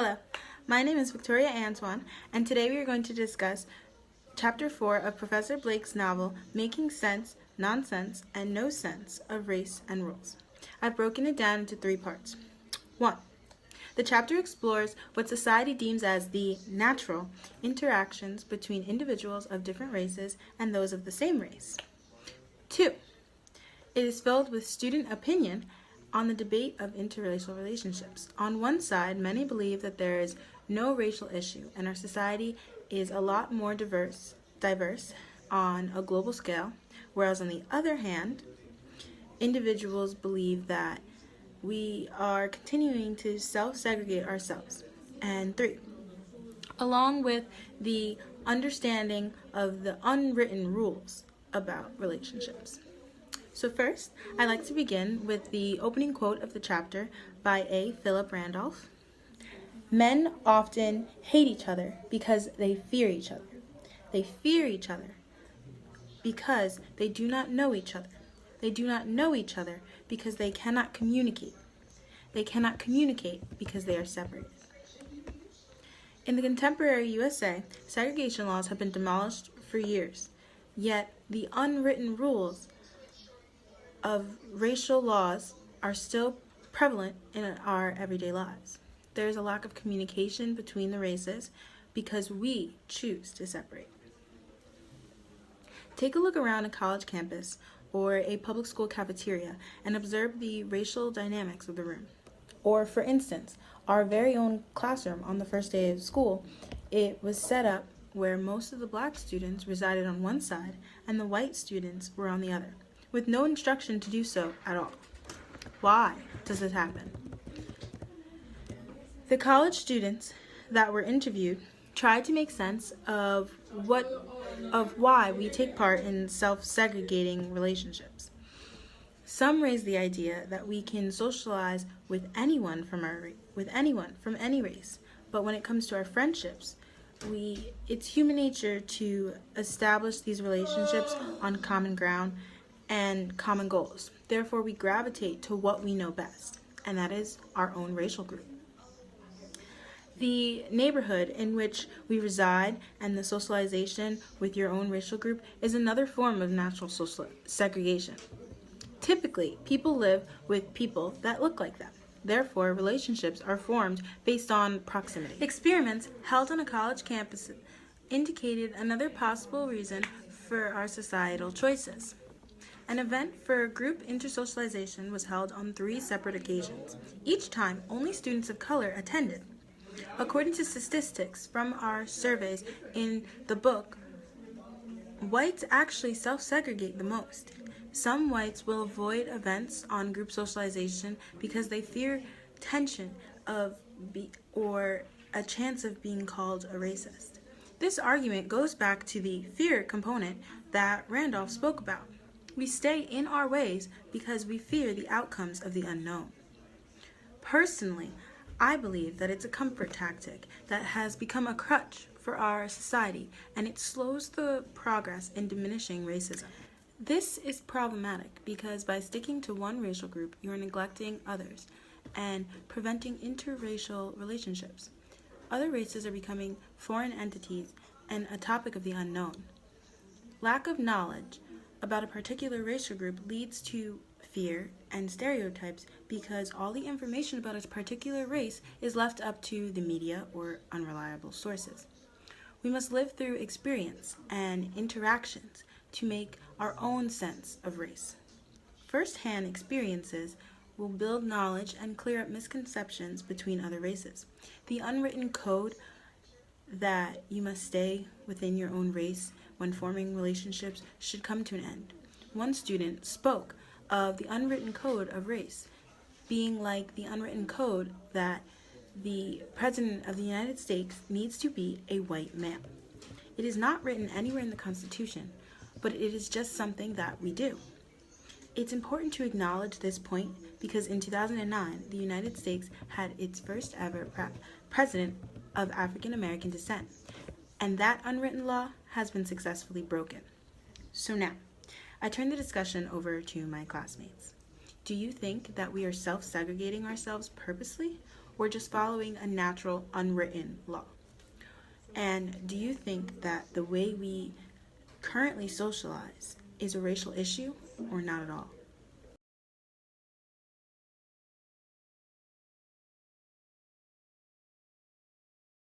Hello, my name is Victoria Antoine, and today we are going to discuss Chapter 4 of Professor Blake's novel, Making Sense, Nonsense, and No Sense of Race and Rules. I've broken it down into 3 parts. 1. The chapter explores what society deems as the natural interactions between individuals of different races and those of the same race. 2. It is filled with student opinion on the debate of interracial relationships. On one side, many believe that there is no racial issue and our society is a lot more diverse on a global scale, whereas on the other hand, individuals believe that we are continuing to self-segregate ourselves. And 3, along with the understanding of the unwritten rules about relationships. So first, I'd like to begin with the opening quote of the chapter by A. Philip Randolph. Men often hate each other because they fear each other. They fear each other because they do not know each other. They do not know each other because they cannot communicate. They cannot communicate because they are separated. In the contemporary USA, segregation laws have been demolished for years, yet the unwritten rules of racial laws are still prevalent in our everyday lives. There is a lack of communication between the races because we choose to separate. Take a look around a college campus or a public school cafeteria and observe the racial dynamics of the room. Or, for instance, our very own classroom on the first day of school, it was set up where most of the black students resided on one side and the white students were on the other, with no instruction to do so at all. Why does this happen? The college students that were interviewed tried to make sense of why we take part in self-segregating relationships. Some raised the idea that we can socialize with anyone from any race, but when it comes to our friendships, it's human nature to establish these relationships on common ground and common goals. Therefore, we gravitate to what we know best, and that is our own racial group. The neighborhood in which we reside and the socialization with your own racial group is another form of natural social segregation. Typically, people live with people that look like them. Therefore, relationships are formed based on proximity. Experiments held on a college campus indicated another possible reason for our societal choices. An event for group intersocialization was held on 3 separate occasions. Each time, only students of color attended. According to statistics from our surveys in the book, whites actually self-segregate the most. Some whites will avoid events on group socialization because they fear tension or a chance of being called a racist. This argument goes back to the fear component that Randolph spoke about. We stay in our ways because we fear the outcomes of the unknown. Personally, I believe that it's a comfort tactic that has become a crutch for our society, and it slows the progress in diminishing racism. This is problematic because by sticking to one racial group, you are neglecting others and preventing interracial relationships. Other races are becoming foreign entities and a topic of the unknown. Lack of knowledge about a particular racial group leads to fear and stereotypes because all the information about a particular race is left up to the media or unreliable sources. We must live through experience and interactions to make our own sense of race. First-hand experiences will build knowledge and clear up misconceptions between other races. The unwritten code that you must stay within your own race when forming relationships should come to an end. One student spoke of the unwritten code of race being like the unwritten code that the President of the United States needs to be a white man. It is not written anywhere in the Constitution, but it is just something that we do. It's important to acknowledge this point because in 2009, the United States had its first ever president of African American descent, and that unwritten law has been successfully broken. So now, I turn the discussion over to my classmates. Do you think that we are self-segregating ourselves purposely, We're just following a natural, unwritten law. And do you think that the way we currently socialize is a racial issue or not at all?